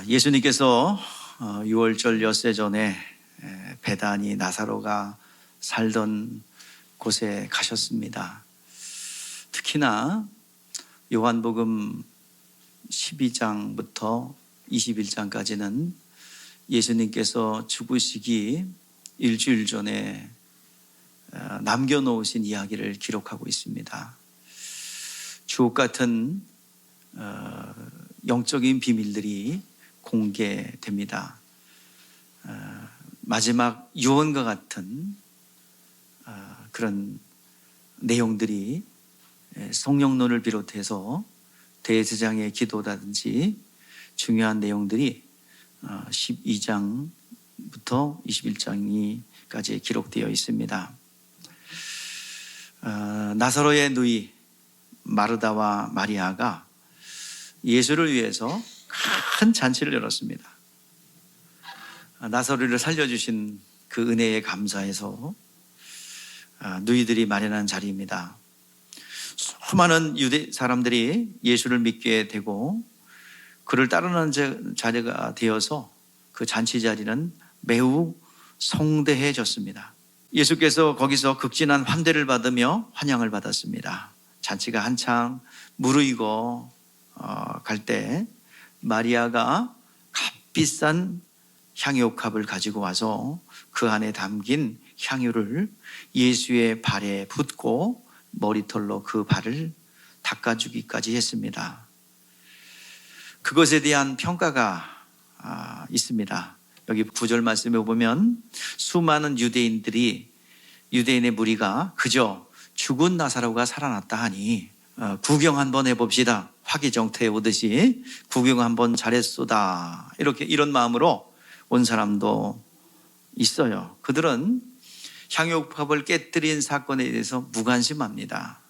예수님께서 6월절 엿새 전에 베다니 나사로가 살던 곳에 가셨습니다. 특히나 요한복음 12장부터 21장까지는 예수님께서 죽으시기 일주일 전에 남겨놓으신 이야기를 기록하고 있습니다. 주옥 같은 영적인 비밀들이 공개됩니다. 마지막 유언과 같은 그런 내용들이 성령론을 비롯해서 대제사장의 기도라든지 중요한 내용들이 12장부터 21장까지 기록되어 있습니다. 나사로의 누이 마르다와 마리아가 예수를 위해서 큰 잔치를 열었습니다. 나사로를 살려주신 그 은혜에 감사해서 누이들이 마련한 자리입니다. 수많은 유대 사람들이 예수를 믿게 되고 그를 따르는 자리가 되어서 그 잔치 자리는 매우 성대해졌습니다. 예수께서 거기서 극진한 환대를 받으며 환영을 받았습니다. 잔치가 한창 무르익어 갈 때 마리아가 값비싼 향유옥합을 가지고 와서 그 안에 담긴 향유를 예수의 발에 붓고 머리털로 그 발을 닦아주기까지 했습니다. 그것에 대한 평가가 있습니다. 여기 9절 말씀에 보면 수많은 유대인의 무리가 그저 죽은 나사로가 살아났다 하니 구경 한번 해봅시다. 화기정태에 오듯이 구경 한번 잘했소다. 이런 마음으로 온 사람도 있어요. 그들은 향유옥합을 깨뜨린 사건에 대해서 무관심합니다.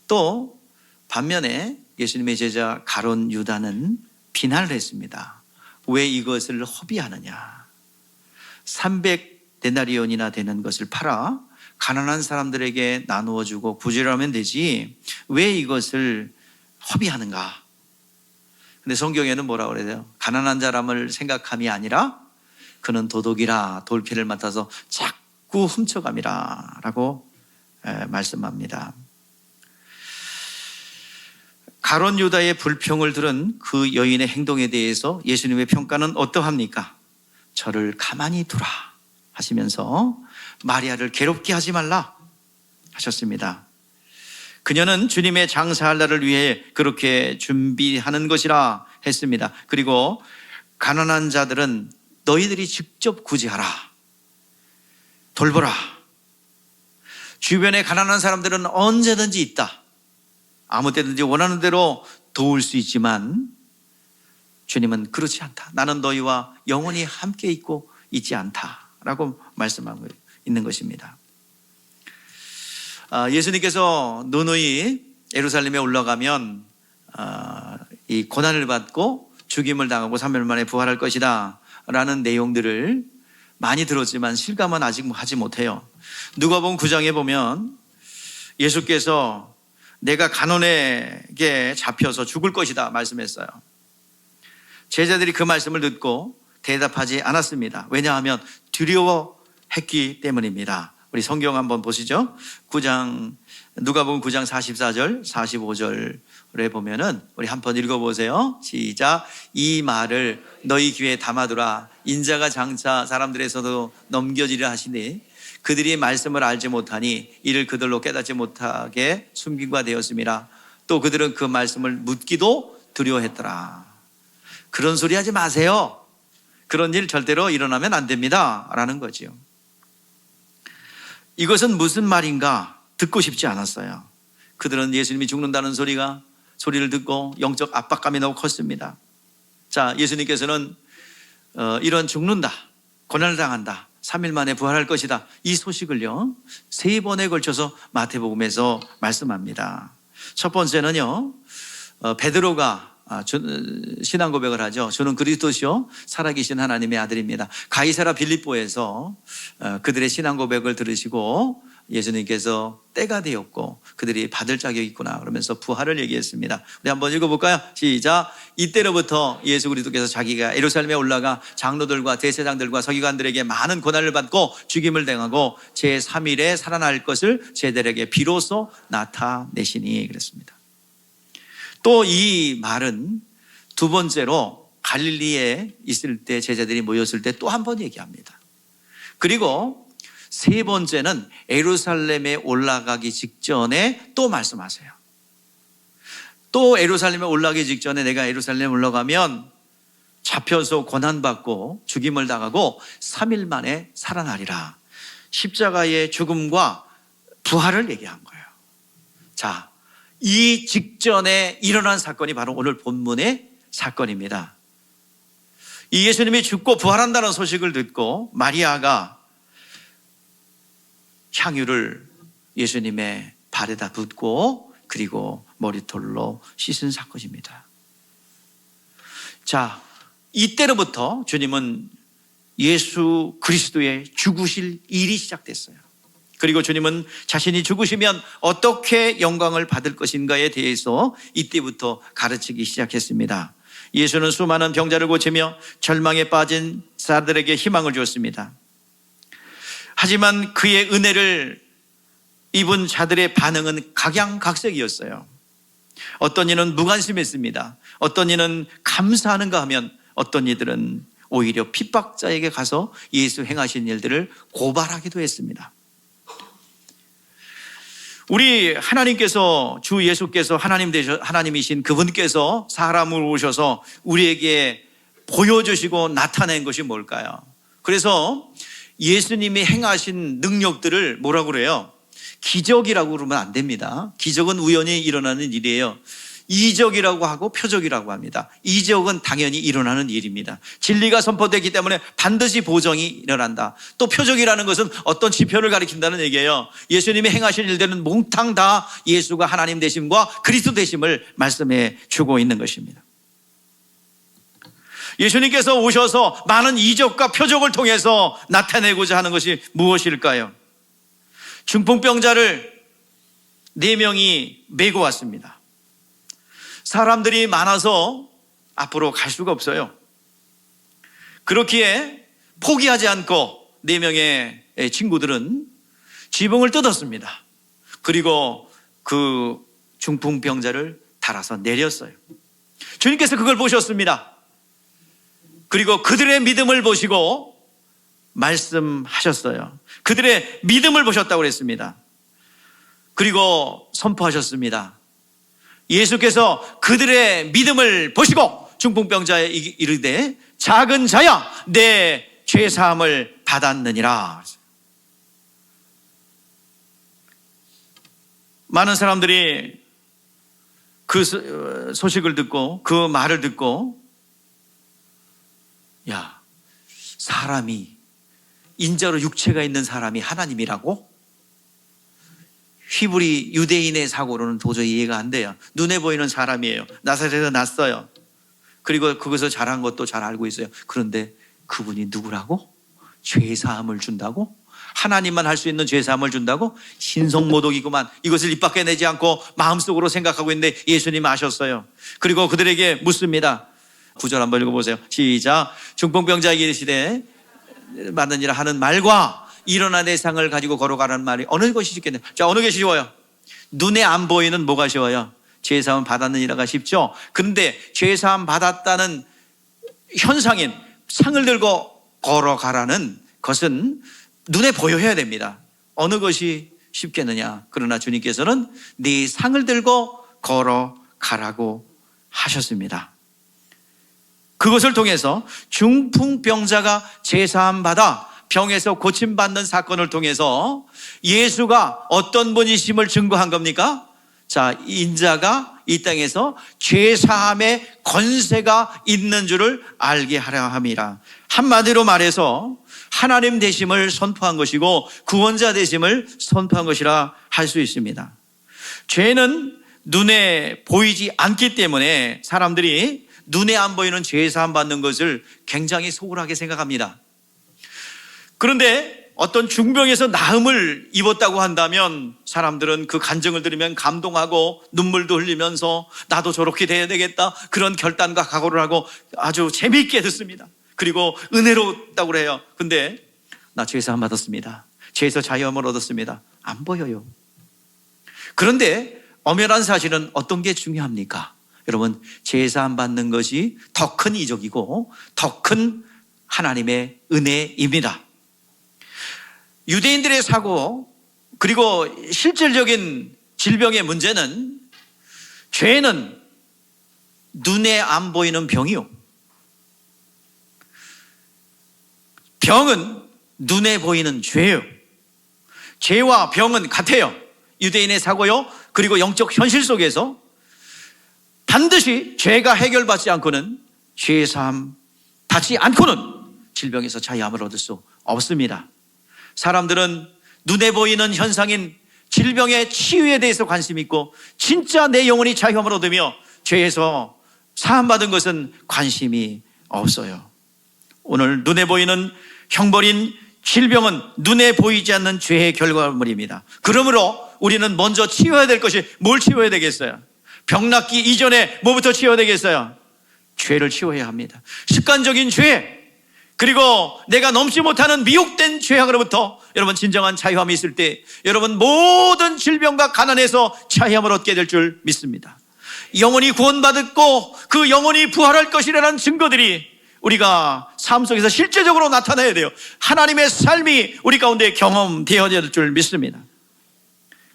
또 반면에 예수님의 제자 가룟 유다는 비난을 했습니다. 왜 이것을 허비하느냐? 300데나리온이나 되는 것을 팔아 가난한 사람들에게 나누어 주고 구제하면 되지 왜 이것을 허비하는가? 근데 성경에는 뭐라고 그래요? 가난한 사람을 생각함이 아니라 그는 도둑이라 돌피를 맡아서 자꾸 훔쳐감이라 라고 말씀합니다. 가룟 유다의 불평을 들은 그 여인의 행동에 대해서 예수님의 평가는 어떠합니까? 저를 가만히 두라 하시면서 마리아를 괴롭게 하지 말라 하셨습니다. 그녀는 주님의 장사할 날을 위해 그렇게 준비하는 것이라 했습니다. 그리고 가난한 자들은 너희들이 직접 구제하라. 돌보라. 주변에 가난한 사람들은 언제든지 있다. 아무 때든지 원하는 대로 도울 수 있지만 주님은 그렇지 않다. 나는 너희와 영원히 함께 있고 있지 않다라고 말씀하고 있는 것입니다. 예수님께서 누누이 예루살렘에 올라가면 이 고난을 받고 죽임을 당하고 3일 만에 부활할 것이다 라는 내용들을 많이 들었지만 실감은 아직 하지 못해요. 누가복음 9장에 보면 예수께서 내가 가난에게 잡혀서 죽을 것이다 말씀했어요. 제자들이 그 말씀을 듣고 대답하지 않았습니다. 왜냐하면 두려워했기 때문입니다. 우리 성경 한번 보시죠. 누가복음 9장 44절, 45절에 보면은 우리 한번 읽어보세요. 시작. 이 말을 너희 귀에 담아두라. 인자가 장차 사람들에서도 넘겨지려 하시니 그들이 말씀을 알지 못하니 이를 그들로 깨닫지 못하게 숨김과 되었음이라. 또 그들은 그 말씀을 묻기도 두려워했더라. 그런 소리 하지 마세요. 그런 일 절대로 일어나면 안 됩니다 라는 거지요. 이것은 무슨 말인가 듣고 싶지 않았어요. 그들은 예수님이 죽는다는 소리를 듣고 영적 압박감이 너무 컸습니다. 자, 예수님께서는 이런 죽는다, 고난을 당한다, 3일 만에 부활할 것이다 이 소식을요 3번에 걸쳐서 마태복음에서 말씀합니다. 첫 번째는요 베드로가 신앙 고백을 하죠. 저는 그리스도시요 살아계신 하나님의 아들입니다. 가이사라 빌립보에서 그들의 신앙 고백을 들으시고 예수님께서 때가 되었고 그들이 받을 자격이 있구나 그러면서 부활을 얘기했습니다. 우리 한번 읽어볼까요? 시작. 이때로부터 예수 그리스도께서 자기가 예루살렘에 올라가 장로들과 대제사장들과 서기관들에게 많은 고난을 받고 죽임을 당하고 제3일에 살아날 것을 제자들에게 비로소 나타내시니 그랬습니다. 또 이 말은 두 번째로 갈릴리에 있을 때 제자들이 모였을 때 또 한 번 얘기합니다. 그리고 세 번째는 예루살렘에 올라가기 직전에 또 말씀하세요. 또 예루살렘에 올라가기 직전에 내가 예루살렘에 올라가면 잡혀서 고난받고 죽임을 당하고 3일 만에 살아나리라. 십자가의 죽음과 부활을 얘기한 거예요. 자, 이 직전에 일어난 사건이 바로 오늘 본문의 사건입니다. 이 예수님이 죽고 부활한다는 소식을 듣고 마리아가 향유를 예수님의 발에다 붓고 그리고 머리털로 씻은 사건입니다. 자, 이때로부터 주님은 예수 그리스도의 죽으실 일이 시작됐어요. 그리고 주님은 자신이 죽으시면 어떻게 영광을 받을 것인가에 대해서 이때부터 가르치기 시작했습니다. 예수는 수많은 병자를 고치며 절망에 빠진 사람들에게 희망을 주었습니다. 하지만 그의 은혜를 입은 자들의 반응은 각양각색이었어요. 어떤 이는 무관심했습니다. 어떤 이는 감사하는가 하면 어떤 이들은 오히려 핍박자에게 가서 예수 행하신 일들을 고발하기도 했습니다. 우리 하나님께서, 주 예수께서 하나님이신 그분께서 사람을 오셔서 우리에게 보여주시고 나타낸 것이 뭘까요? 그래서 예수님이 행하신 능력들을 뭐라고 그래요? 기적이라고 그러면 안 됩니다. 기적은 우연히 일어나는 일이에요. 이적이라고 하고 표적이라고 합니다. 이적은 당연히 일어나는 일입니다. 진리가 선포되기 때문에 반드시 보정이 일어난다. 또 표적이라는 것은 어떤 지표를 가리킨다는 얘기예요. 예수님이 행하신 일들은 몽땅 다 예수가 하나님 되심과 그리스도 되심을 말씀해 주고 있는 것입니다. 예수님께서 오셔서 많은 이적과 표적을 통해서 나타내고자 하는 것이 무엇일까요? 중풍병자를 4명이 메고 왔습니다. 사람들이 많아서 앞으로 갈 수가 없어요. 그렇기에 포기하지 않고 4명의 친구들은 지붕을 뜯었습니다. 그리고 그 중풍병자를 달아서 내렸어요. 주님께서 그걸 보셨습니다. 그리고 그들의 믿음을 보시고 말씀하셨어요. 그들의 믿음을 보셨다고 그랬습니다. 그리고 선포하셨습니다. 예수께서 그들의 믿음을 보시고 중풍병자에 이르되 작은 자야 내 죄사함을 받았느니라. 많은 사람들이 그 소식을 듣고 그 말을 듣고 야, 사람이 인자로 육체가 있는 사람이 하나님이라고? 히브리 유대인의 사고로는 도저히 이해가 안 돼요. 눈에 보이는 사람이에요. 나사렛에서 났어요. 그리고 거기서 자란 것도 잘 알고 있어요. 그런데 그분이 누구라고? 죄사함을 준다고? 하나님만 할 수 있는 죄사함을 준다고? 신성모독이구만. 이것을 입 밖에 내지 않고 마음속으로 생각하고 있는데 예수님 아셨어요. 그리고 그들에게 묻습니다. 9절 한번 읽어보세요. 시작. 중풍병자에게 이르시되 받느니라 하는 말과 일어나 내 상을 가지고 걸어가라는 말이 어느 것이 쉽겠냐? 자, 어느 게 쉬워요? 눈에 안 보이는 뭐가 쉬워요? 죄사함 받았느니라가 쉽죠? 그런데 죄사함 받았다는 현상인 상을 들고 걸어가라는 것은 눈에 보여야 됩니다. 어느 것이 쉽겠느냐? 그러나 주님께서는 네 상을 들고 걸어가라고 하셨습니다. 그것을 통해서 중풍병자가 죄사함 받아 병에서 고침받는 사건을 통해서 예수가 어떤 분이심을 증거한 겁니까? 자, 인자가 이 땅에서 죄사함의 권세가 있는 줄을 알게 하려 함이라. 한마디로 말해서 하나님 되심을 선포한 것이고 구원자 되심을 선포한 것이라 할 수 있습니다. 죄는 눈에 보이지 않기 때문에 사람들이 눈에 안 보이는 죄사함 받는 것을 굉장히 소홀하게 생각합니다. 그런데 어떤 중병에서 나음을 입었다고 한다면 사람들은 그 간증을 들으면 감동하고 눈물도 흘리면서 나도 저렇게 돼야 되겠다, 그런 결단과 각오를 하고 아주 재미있게 듣습니다. 그리고 은혜롭다고 해요. 근데 나 죄에서 안 받았습니다, 죄에서 자유함을 얻었습니다, 안 보여요. 그런데 엄연한 사실은 어떤 게 중요합니까? 여러분, 죄에서 안 받는 것이 더 큰 이적이고 더 큰 하나님의 은혜입니다. 유대인들의 사고, 그리고 실질적인 질병의 문제는, 죄는 눈에 안 보이는 병이요, 병은 눈에 보이는 죄예요. 죄와 병은 같아요. 유대인의 사고요, 그리고 영적 현실 속에서 반드시 죄가 해결받지 않고는, 죄의 사함 받지 않고는 질병에서 자유함을 얻을 수 없습니다. 사람들은 눈에 보이는 현상인 질병의 치유에 대해서 관심이 있고, 진짜 내 영혼이 자유함을 얻으며 죄에서 사함받은 것은 관심이 없어요. 오늘 눈에 보이는 형벌인 질병은 눈에 보이지 않는 죄의 결과물입니다. 그러므로 우리는 먼저 치워야 될 것이, 뭘 치워야 되겠어요? 병 낫기 이전에 뭐부터 치워야 되겠어요? 죄를 치워야 합니다. 습관적인 죄, 그리고 내가 넘지 못하는 미혹된 죄악으로부터 여러분 진정한 자유함이 있을 때 여러분 모든 질병과 가난에서 자유함을 얻게 될 줄 믿습니다. 영혼이 구원받았고 그 영혼이 부활할 것이라는 증거들이 우리가 삶 속에서 실제적으로 나타나야 돼요. 하나님의 삶이 우리 가운데 경험되어야 될 줄 믿습니다.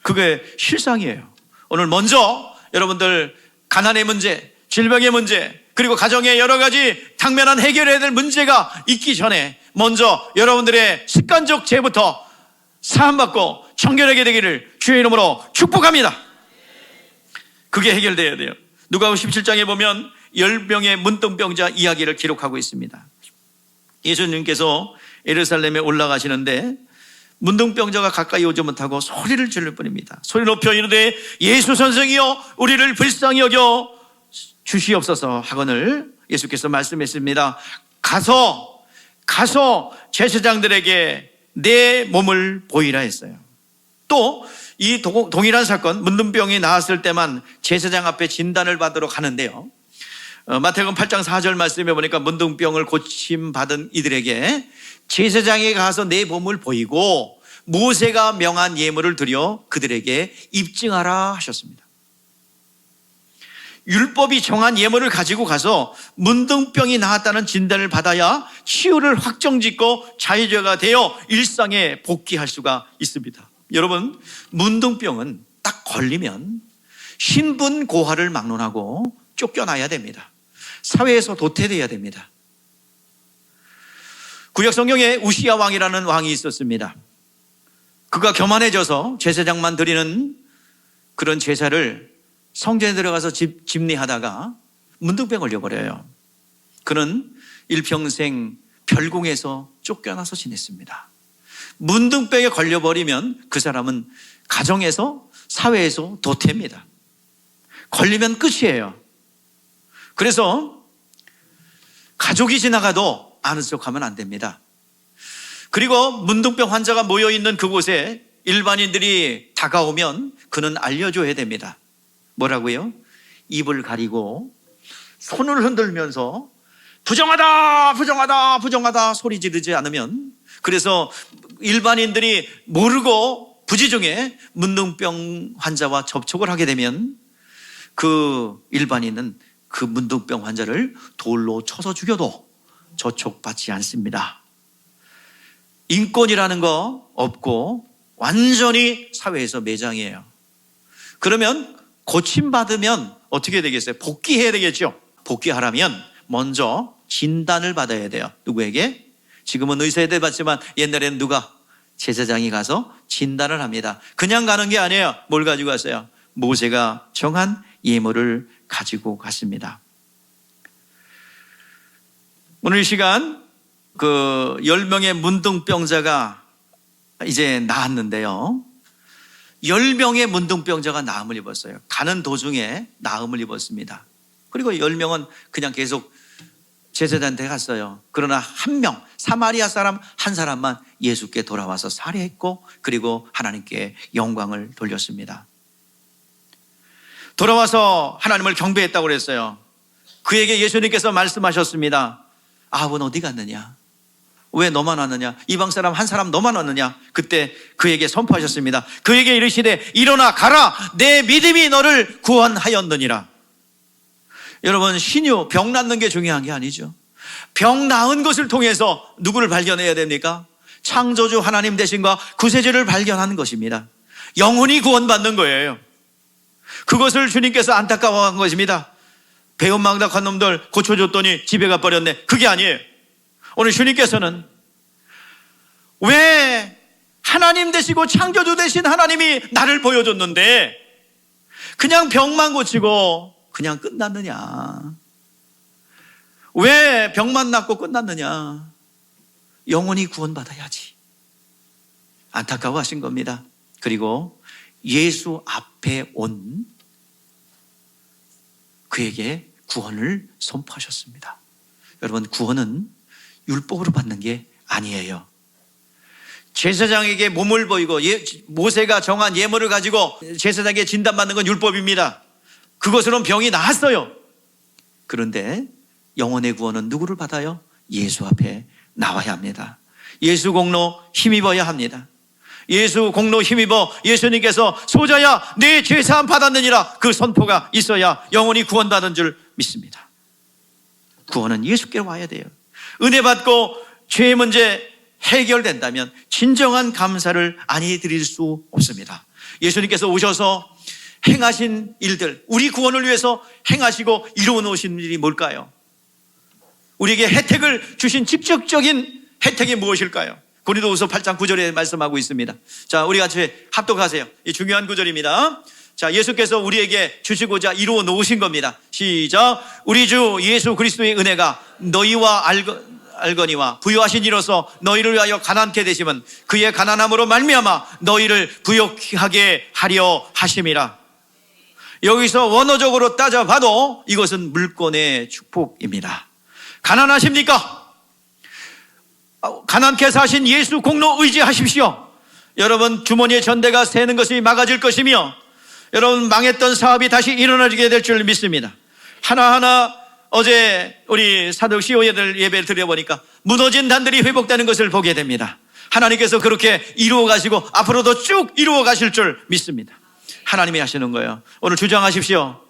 그게 실상이에요. 오늘 먼저 여러분들 가난의 문제, 질병의 문제, 그리고 가정의 여러 가지 당면한 해결해야 될 문제가 있기 전에 먼저 여러분들의 습관적 죄부터 사함받고 청결하게 되기를 주의 이름으로 축복합니다. 그게 해결돼야 돼요. 누가복음 17장에 보면 10명의 문둥병자 이야기를 기록하고 있습니다. 예수님께서 예루살렘에 올라가시는데 문둥병자가 가까이 오지 못하고 소리를 지를 뿐입니다. 소리 높여 이르되 예수 선생이여 우리를 불쌍히 여겨 주시옵소서 하거늘 예수께서 말씀했습니다. 가서 제사장들에게 내 몸을 보이라 했어요. 또 이 동일한 사건, 문둥병이 나았을 때만 제사장 앞에 진단을 받으러 가는데요, 마태복음 8장 4절 말씀에 보니까 문둥병을 고침받은 이들에게 제사장에 가서 내 몸을 보이고 모세가 명한 예물을 드려 그들에게 입증하라 하셨습니다. 율법이 정한 예물을 가지고 가서 문둥병이 나았다는 진단을 받아야 치유를 확정짓고 자유자가 되어 일상에 복귀할 수가 있습니다. 여러분, 문둥병은 딱 걸리면 신분고하를 막론하고 쫓겨나야 됩니다. 사회에서 도태되어야 됩니다. 구약 성경에 우시야 왕이라는 왕이 있었습니다. 그가 교만해져서 제사장만 드리는 그런 제사를 성전에 들어가서 집례하다가 문둥병 걸려버려요. 그는 일평생 별궁에서 쫓겨나서 지냈습니다. 문둥병에 걸려버리면 그 사람은 가정에서, 사회에서 도태입니다. 걸리면 끝이에요. 그래서 가족이 지나가도 아는 척하면 안 됩니다. 그리고 문둥병 환자가 모여있는 그곳에 일반인들이 다가오면 그는 알려줘야 됩니다. 뭐라고요? 입을 가리고 손을 흔들면서 부정하다, 부정하다, 부정하다 소리 지르지 않으면, 그래서 일반인들이 모르고 부지중에 문둥병 환자와 접촉을 하게 되면 그 일반인은 그 문둥병 환자를 돌로 쳐서 죽여도 저촉받지 않습니다. 인권이라는 거 없고 완전히 사회에서 매장이에요. 그러면 고침받으면 어떻게 되겠어요? 복귀해야 되겠죠. 복귀하려면 먼저 진단을 받아야 돼요. 누구에게? 지금은 의사에 대봤지만 옛날에는 누가? 제사장이 가서 진단을 합니다. 그냥 가는 게 아니에요. 뭘 가지고 갔어요? 모세가 정한 예물을 가지고 갔습니다. 오늘 이 시간 그 10명의 문둥병자가 이제 나았는데요, 10명의 문둥병자가 나음을 입었어요. 가는 도중에 나음을 입었습니다. 그리고 10명은 그냥 계속 제사장한테 갔어요. 그러나 한 명, 사마리아 사람 한 사람만 예수께 돌아와서 살해했고 그리고 하나님께 영광을 돌렸습니다. 돌아와서 하나님을 경배했다고 그랬어요. 그에게 예수님께서 말씀하셨습니다. 아합은 어디 갔느냐? 왜 너만 왔느냐? 이방 사람 한 사람 너만 왔느냐? 그때 그에게 선포하셨습니다. 그에게 이르시되 일어나 가라, 내 믿음이 너를 구원하였느니라. 여러분, 신유, 병 낫는 게 중요한 게 아니죠. 병 나은 것을 통해서 누구를 발견해야 됩니까? 창조주 하나님 되신과 구세주를 발견하는 것입니다. 영혼이 구원받는 거예요. 그것을 주님께서 안타까워한 것입니다. 배은망덕한 놈들 고쳐줬더니 집에 가버렸네. 그게 아니에요. 오늘 주님께서는 왜 하나님 되시고 창조주 되신 하나님이 나를 보여줬는데 그냥 병만 고치고 그냥 끝났느냐? 왜 병만 낫고 끝났느냐? 영혼이 구원받아야지. 안타까워하신 겁니다. 그리고 예수 앞에 온 그에게 구원을 선포하셨습니다. 여러분, 구원은 율법으로 받는 게 아니에요. 제사장에게 몸을 보이고 모세가 정한 예물을 가지고 제사장에게 진단받는 건 율법입니다. 그것으로는 병이 나았어요. 그런데 영혼의 구원은 누구를 받아요? 예수 앞에 나와야 합니다. 예수 공로 힘입어야 합니다. 예수 공로 힘입어 예수님께서 소자야 내 죄사함 받았느니라 그 선포가 있어야 영혼이 구원받은 줄 믿습니다. 구원은 예수께로 와야 돼요. 은혜 받고 죄의 문제 해결된다면 진정한 감사를 아니 드릴 수 없습니다. 예수님께서 오셔서 행하신 일들, 우리 구원을 위해서 행하시고 이루어 놓으신 일이 뭘까요? 우리에게 혜택을 주신 직접적인 혜택이 무엇일까요? 고린도후서 8장 9절에 말씀하고 있습니다. 자, 우리 같이 합독하세요. 이 중요한 구절입니다. 자, 예수께서 우리에게 주시고자 이루어 놓으신 겁니다. 시작. 우리 주 예수 그리스도의 은혜가 너희와 알거니와 부요하신 이로서 너희를 위하여 가난케 되심은 그의 가난함으로 말미암아 너희를 부욕하게 하려 하심이라. 여기서 원어적으로 따져봐도 이것은 물권의 축복입니다. 가난하십니까? 가난케 사신 예수 공로 의지하십시오. 여러분, 주머니에 전대가 새는 것이 막아질 것이며 여러분, 망했던 사업이 다시 일어나게 될 줄 믿습니다. 하나하나 어제 우리 사독 시오예들 예배를 드려보니까 무너진 단들이 회복되는 것을 보게 됩니다. 하나님께서 그렇게 이루어 가시고 앞으로도 쭉 이루어 가실 줄 믿습니다. 하나님이 하시는 거예요. 오늘 주장하십시오.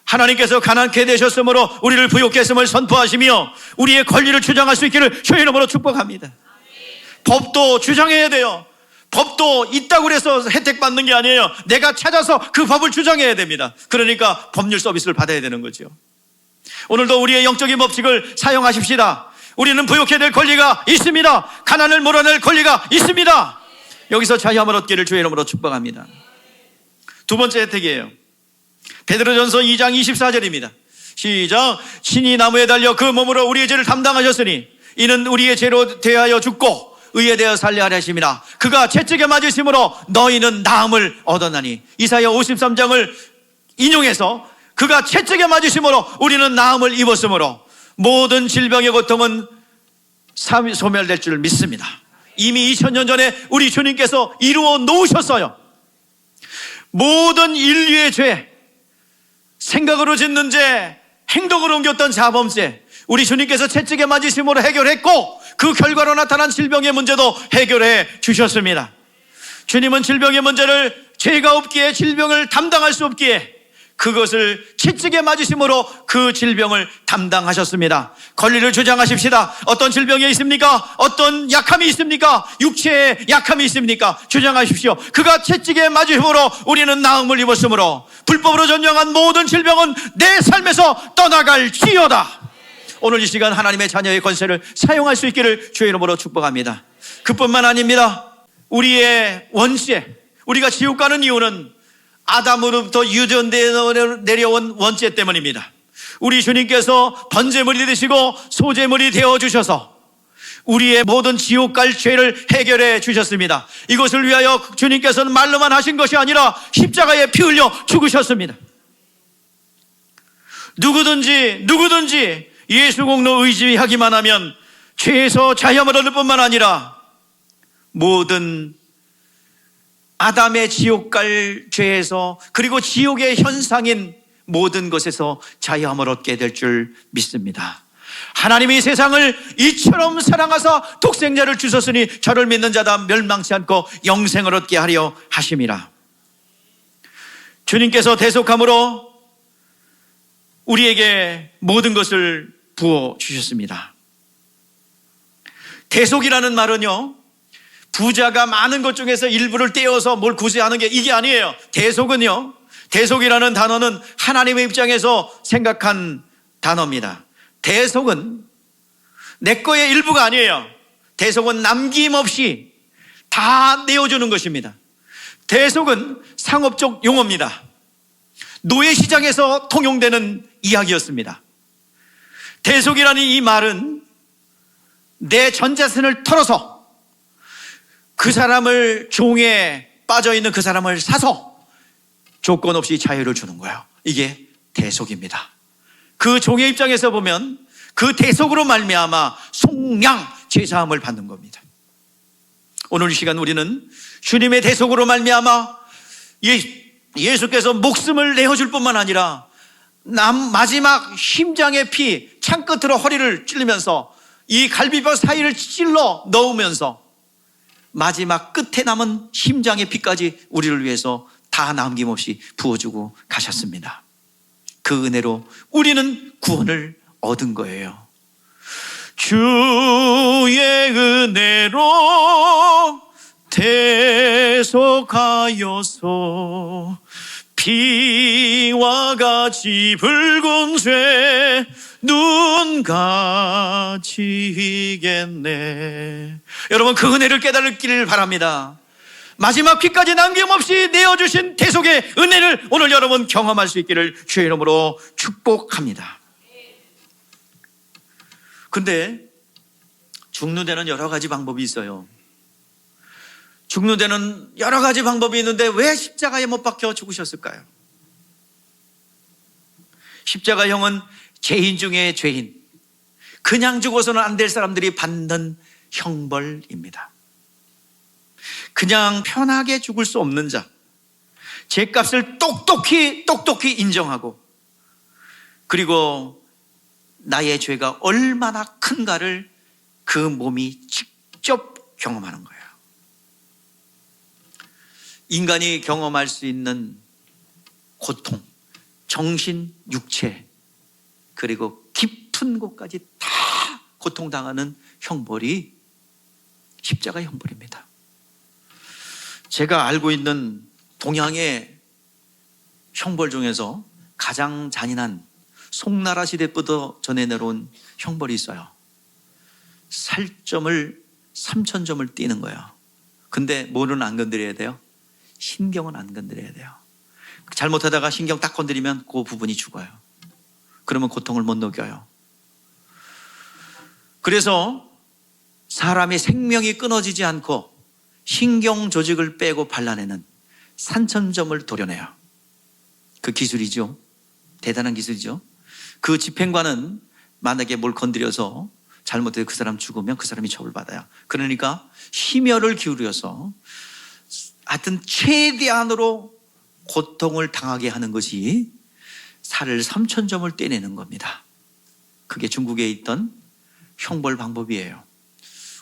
하나님께서 가난케 되셨으므로 우리를 부욕케 했음을 선포하시며 우리의 권리를 주장할 수 있기를 주의 이름으로 축복합니다. 법도 주장해야 돼요. 법도 있다고 해서 혜택 받는 게 아니에요. 내가 찾아서 그 법을 주장해야 됩니다. 그러니까 법률 서비스를 받아야 되는 거죠. 오늘도 우리의 영적인 법칙을 사용하십시다. 우리는 부욕해야 될 권리가 있습니다. 가난을 몰아낼 권리가 있습니다. 여기서 자유함을 얻기를 주의 이름으로 축복합니다. 두 번째 혜택이에요. 베드로전서 2장 24절입니다. 시작. 신이 나무에 달려 그 몸으로 우리의 죄를 담당하셨으니 이는 우리의 죄로 대하여 죽고 의에 대하여 살려 하려 하심이라. 그가 채찍에 맞으심으로 너희는 나음을 얻었나니. 이사야 53장을 인용해서 그가 채찍에 맞으심으로 우리는 나음을 입었으므로 모든 질병의 고통은 소멸될 줄 믿습니다. 이미 2000년 전에 우리 주님께서 이루어 놓으셨어요. 모든 인류의 죄, 생각으로 짓는 죄, 행동으로 옮겼던 자범죄, 우리 주님께서 채찍에 맞으심으로 해결했고 그 결과로 나타난 질병의 문제도 해결해 주셨습니다. 주님은 질병의 문제를 죄가 없기에 질병을 담당할 수 없기에 그것을 채찍에 맞으심으로 그 질병을 담당하셨습니다. 권리를 주장하십시다. 어떤 질병이 있습니까? 어떤 약함이 있습니까? 육체의 약함이 있습니까? 주장하십시오. 그가 채찍에 맞으심으로 우리는 나음을 입었으므로 불법으로 전정한 모든 질병은 내 삶에서 떠나갈지어다. 오늘 이 시간 하나님의 자녀의 권세를 사용할 수 있기를 주의 이름으로 축복합니다. 그뿐만 아닙니다. 우리의 원죄, 우리가 지옥 가는 이유는 아담으로부터 유전되어 내려온 원죄 때문입니다. 우리 주님께서 번제물이 되시고 소제물이 되어주셔서 우리의 모든 지옥 갈 죄를 해결해 주셨습니다. 이것을 위하여 주님께서는 말로만 하신 것이 아니라 십자가에 피 흘려 죽으셨습니다. 누구든지 예수 공로 의지하기만 하면 죄에서 자유함을 얻을 뿐만 아니라 모든 아담의 지옥 갈 죄에서, 그리고 지옥의 현상인 모든 것에서 자유함을 얻게 될 줄 믿습니다. 하나님이 세상을 이처럼 사랑하사 독생자를 주셨으니 저를 믿는 자다 멸망치 않고 영생을 얻게 하려 하심이라. 주님께서 대속함으로 우리에게 모든 것을 부어주셨습니다. 대속이라는 말은요, 부자가 많은 것 중에서 일부를 떼어서 뭘 구제하는 게 이게 아니에요. 대속은요, 대속이라는 단어는 하나님의 입장에서 생각한 단어입니다. 대속은 내 거의 일부가 아니에요. 대속은 남김없이 다 내어주는 것입니다. 대속은 상업적 용어입니다. 노예시장에서 통용되는 이야기였습니다. 대속이라는 이 말은 내 전 자신을 털어서 그 사람을, 종에 빠져있는 그 사람을 사서 조건 없이 자유를 주는 거예요. 이게 대속입니다. 그 종의 입장에서 보면 그 대속으로 말미암아 속량 제사함을 받는 겁니다. 오늘 이 시간 우리는 주님의 대속으로 말미암아 예수께서 목숨을 내어줄 뿐만 아니라 마지막 심장의 피, 창끝으로 허리를 찔리면서 이 갈비뼈 사이를 찔러 넣으면서 마지막 끝에 남은 심장의 피까지 우리를 위해서 다 남김없이 부어주고 가셨습니다. 그 은혜로 우리는 구원을 얻은 거예요. 주의 은혜로 대속하여서 피와 같이 붉은 죄 눈같이 이겠네. 여러분, 그 은혜를 깨달기를 바랍니다. 마지막 피까지 남김없이 내어주신 대속의 은혜를 오늘 여러분 경험할 수 있기를 주의 이름으로 축복합니다. 근데 죽는 데는 여러 가지 방법이 있어요. 죽는 데는 여러 가지 방법이 있는데 왜 십자가에 못 박혀 죽으셨을까요? 십자가형은 죄인 중에 죄인, 그냥 죽어서는 안 될 사람들이 받는 형벌입니다. 그냥 편하게 죽을 수 없는 자, 죄값을 똑똑히 인정하고, 그리고 나의 죄가 얼마나 큰가를 그 몸이 직접 경험하는 거예요. 인간이 경험할 수 있는 고통, 정신, 육체, 그리고 깊은 곳까지 다 고통당하는 형벌이 십자가 형벌입니다. 제가 알고 있는 동양의 형벌 중에서 가장 잔인한 송나라 시대부터 전해 내려온 형벌이 있어요. 살점을 3,000점을 띄는 거예요. 근데 뭐는 안 건드려야 돼요? 신경은 안 건드려야 돼요. 잘못하다가 신경 딱 건드리면 그 부분이 죽어요. 그러면 고통을 못 녹여요. 그래서 사람의 생명이 끊어지지 않고 신경 조직을 빼고 발라내는 3,000점을 도려내요. 그 기술이죠. 대단한 기술이죠. 그 집행관은 만약에 뭘 건드려서 잘못해서 그 사람 죽으면 그 사람이 처벌받아요. 그러니까 심혈을 기울여서 하여튼 최대한으로 고통을 당하게 하는 것이 살을 3,000점을 떼내는 겁니다. 그게 중국에 있던 형벌 방법이에요.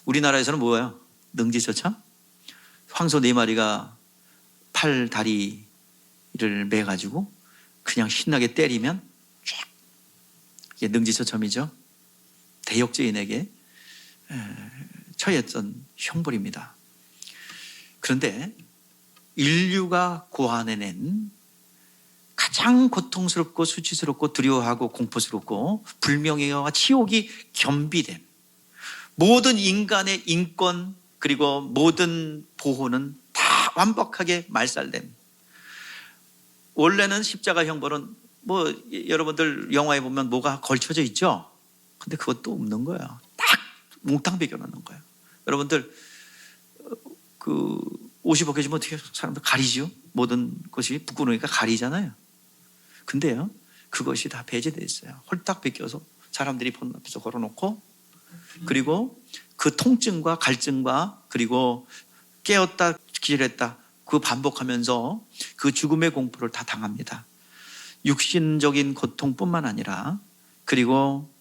우리나라에서는 뭐예요? 능지처참? 황소 4마리가 팔, 다리를 매가지고 그냥 신나게 때리면 쫙, 이게 능지처참이죠. 대역죄인에게 처했던 형벌입니다. 그런데 인류가 고안해낸 가장 고통스럽고 수치스럽고 두려워하고 공포스럽고 불명예와 치욕이 겸비된 모든 인간의 인권 그리고 모든 보호는 다 완벽하게 말살된, 원래는 십자가 형벌은 뭐 여러분들 영화에 보면 뭐가 걸쳐져 있죠. 근데 그것도 없는 거야. 딱 몽땅 베겨놓는 거예요. 여러분들 그 옷이 벗겨지면 어떻게 사람들 가리죠? 모든 것이 부끄러우니까 가리잖아요. 근데요, 그것이 다 배제되어 있어요. 홀딱 벗겨서 사람들이 본 앞에서 걸어놓고, 그리고 그 통증과 갈증과 그리고 깨었다 기절했다 그 반복하면서 그 죽음의 공포를 다 당합니다. 육신적인 고통뿐만 아니라 그리고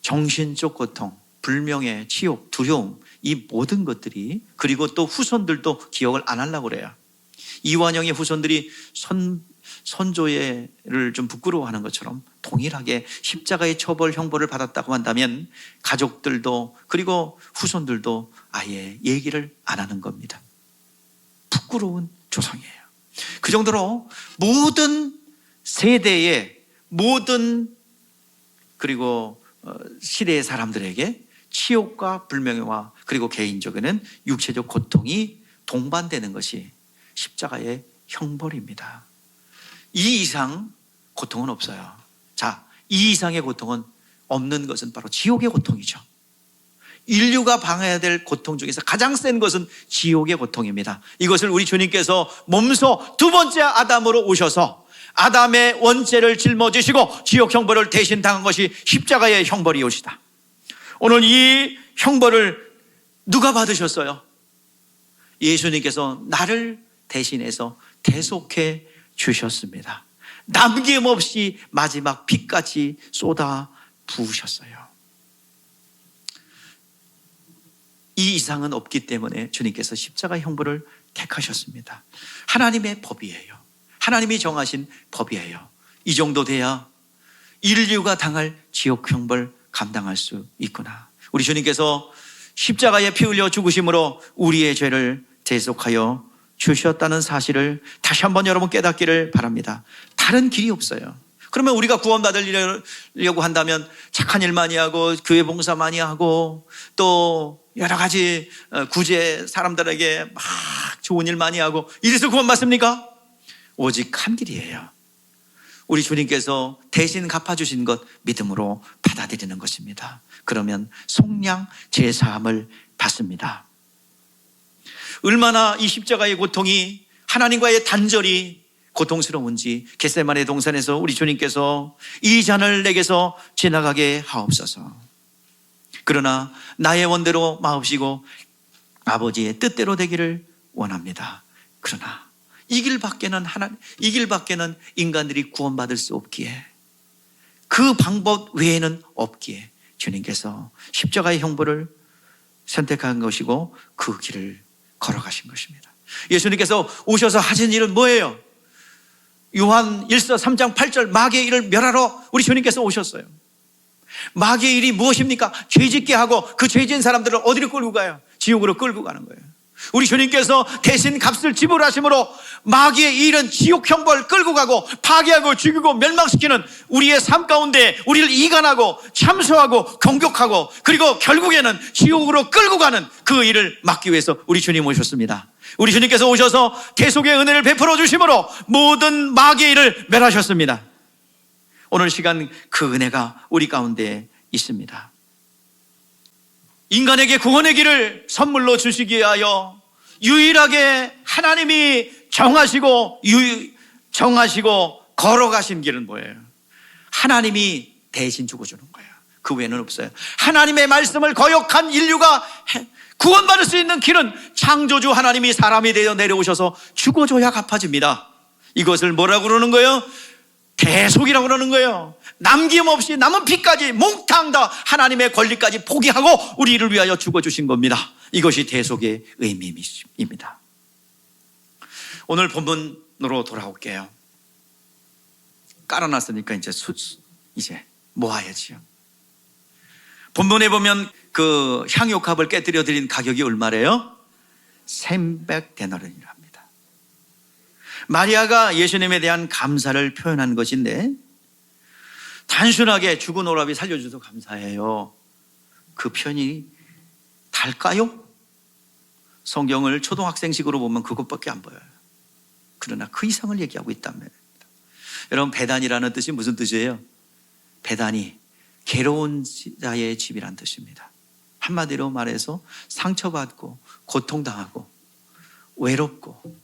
정신적 고통, 불명예, 치욕, 두려움, 이 모든 것들이, 그리고 또 후손들도 기억을 안 하려고 그래요. 이완영의 후손들이 선조를 좀 부끄러워하는 것처럼 동일하게 십자가의 처벌 형벌을 받았다고 한다면 가족들도 그리고 후손들도 아예 얘기를 안 하는 겁니다. 부끄러운 조상이에요. 그 정도로 모든 세대의 모든 그리고 시대의 사람들에게 치욕과 불명예와 그리고 개인적인 육체적 고통이 동반되는 것이 십자가의 형벌입니다. 이 이상 고통은 없어요. 자, 이 이상의 고통은 없는 것은 바로 지옥의 고통이죠. 인류가 방해해야 될 고통 중에서 가장 센 것은 지옥의 고통입니다. 이것을 우리 주님께서 몸소 두 번째 아담으로 오셔서 아담의 원죄를 짊어지시고 지옥 형벌을 대신 당한 것이 십자가의 형벌이오시다. 오늘 이 형벌을 누가 받으셨어요? 예수님께서 나를 대신해서 대속해 주셨습니다. 남김없이 마지막 피까지 쏟아 부으셨어요. 이 이상은 없기 때문에 주님께서 십자가 형벌을 택하셨습니다. 하나님의 법이에요. 하나님이 정하신 법이에요. 이 정도 돼야 인류가 당할 지옥 형벌 감당할 수 있구나. 우리 주님께서 십자가에 피 흘려 죽으심으로 우리의 죄를 대속하여 주셨다는 사실을 다시 한번 여러분 깨닫기를 바랍니다. 다른 길이 없어요. 그러면 우리가 구원받으려고 한다면 착한 일 많이 하고 교회 봉사 많이 하고 또 여러 가지 구제 사람들에게 막 좋은 일 많이 하고 이래서 구원받습니까? 오직 한 길이에요. 우리 주님께서 대신 갚아주신 것 믿음으로 받아들이는 것입니다. 그러면 속량 제사함을 받습니다. 얼마나 이 십자가의 고통이 하나님과의 단절이 고통스러운지 겟세마네 동산에서 우리 주님께서 이 잔을 내게서 지나가게 하옵소서. 그러나 나의 원대로 마옵시고 아버지의 뜻대로 되기를 원합니다. 그러나 이 길밖에는 인간들이 구원받을 수 없기에, 그 방법 외에는 없기에 주님께서 십자가의 형벌을 선택한 것이고 그 길을 걸어가신 것입니다. 예수님께서 오셔서 하신 일은 뭐예요? 요한 1서 3장 8절 마귀의 일을 멸하러 우리 주님께서 오셨어요. 마귀의 일이 무엇입니까? 죄짓게 하고 그 죄진 사람들을 어디로 끌고 가요? 지옥으로 끌고 가는 거예요. 우리 주님께서 대신 값을 지불하심으로 마귀의 일은 지옥 형벌 끌고 가고 파괴하고 죽이고 멸망시키는 우리의 삶 가운데 우리를 이간하고 참소하고 공격하고 그리고 결국에는 지옥으로 끌고 가는 그 일을 막기 위해서 우리 주님 오셨습니다. 우리 주님께서 오셔서 대속의 은혜를 베풀어 주심으로 모든 마귀의 일을 멸하셨습니다. 오늘 시간 그 은혜가 우리 가운데 있습니다. 인간에게 구원의 길을 선물로 주시기 위하여 유일하게 하나님이 정하시고 걸어가신 길은 뭐예요? 하나님이 대신 죽어주는 거예요. 그 외에는 없어요. 하나님의 말씀을 거역한 인류가 구원받을 수 있는 길은 창조주 하나님이 사람이 되어 내려오셔서 죽어줘야 갚아집니다. 이것을 뭐라고 그러는 거예요? 대속이라고 그러는 거예요. 남김없이 남은 피까지 몽땅 다 하나님의 권리까지 포기하고 우리를 위하여 죽어주신 겁니다. 이것이 대속의 의미입니다. 오늘 본문으로 돌아올게요. 깔아놨으니까 이제 모아야지요. 본문에 보면 그 향유값을 깨뜨려 드린 가격이 얼마래요? 300데나리온이라 합니다. 마리아가 예수님에 대한 감사를 표현한 것인데, 단순하게 죽은 오라비 살려줘서 감사해요, 그 표현이 달까요? 성경을 초등학생식으로 보면 그것밖에 안 보여요. 그러나 그 이상을 얘기하고 있단 말입니다. 여러분, 배단이라는 뜻이 무슨 뜻이에요? 배단이 괴로운 자의 집이란 뜻입니다. 한마디로 말해서 상처받고 고통당하고 외롭고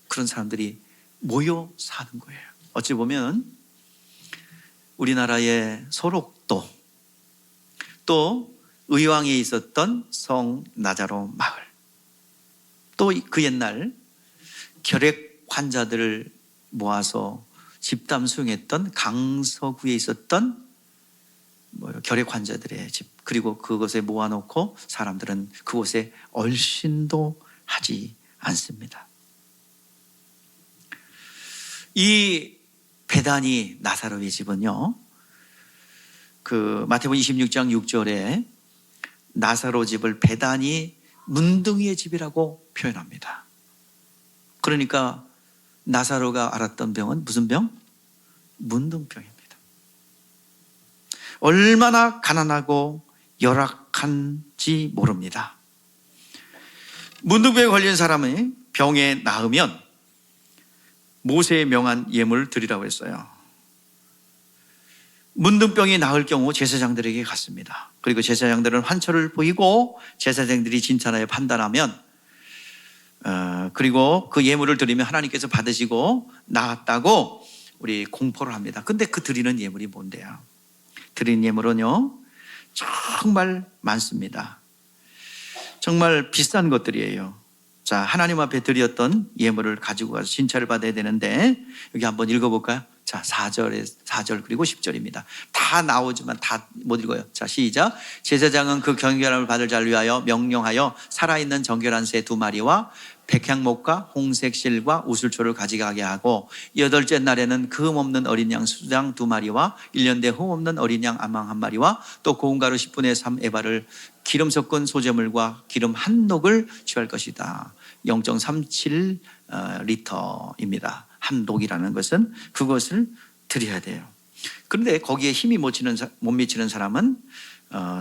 그런 사람들이 모여 사는 거예요. 어찌 보면 우리나라의 소록도, 또 의왕에 있었던 성 나자로 마을, 또 그 옛날 결핵 환자들을 모아서 집담 수용했던 강서구에 있었던 결핵 환자들의 집, 그리고 그것에 모아놓고 사람들은 그곳에 얼씬도 하지 않습니다. 이 베다니 나사로의 집은요, 그 마태복음 26장 6절에 나사로 집을 베다니 문둥이의 집이라고 표현합니다. 그러니까 나사로가 앓았던 병은 무슨 병? 문둥병입니다. 얼마나 가난하고 열악한지 모릅니다. 문둥병에 걸린 사람이 병에 나으면 모세의 명한 예물을 드리라고 했어요. 문둥병이 나을 경우 제사장들에게 갔습니다. 그리고 제사장들은 환초를 보이고 제사장들이 진찰하여 판단하면 그리고 그 예물을 드리면 하나님께서 받으시고 나았다고 우리 공포를 합니다. 근데 그 드리는 예물이 뭔데요? 드리는 예물은요, 정말 많습니다. 정말 비싼 것들이에요. 자, 하나님 앞에 드렸던 예물을 가지고 가서 진찰을 받아야 되는데, 여기 한번 읽어볼까요? 자, 4절 그리고 10절입니다. 다 나오지만 다 못 읽어요. 자, 시작. 제사장은 그 경결함을 받을 자를 위하여 명령하여 살아있는 정결한 새 2마리와 백향목과 홍색 실과 우슬초를 가져가게 하고, 8째 날에는 그 흠없는 어린 양 수장 2마리와 1년 된 흠없는 어린 양 암왕 1마리와 또 고운 가루 10분의 3 에바를 기름 섞은 소재물과 기름 한 녹을 취할 것이다. 0.37 리터입니다. 한 녹이라는 것은 그것을 드려야 돼요. 그런데 거기에 힘이 못 미치는 사람은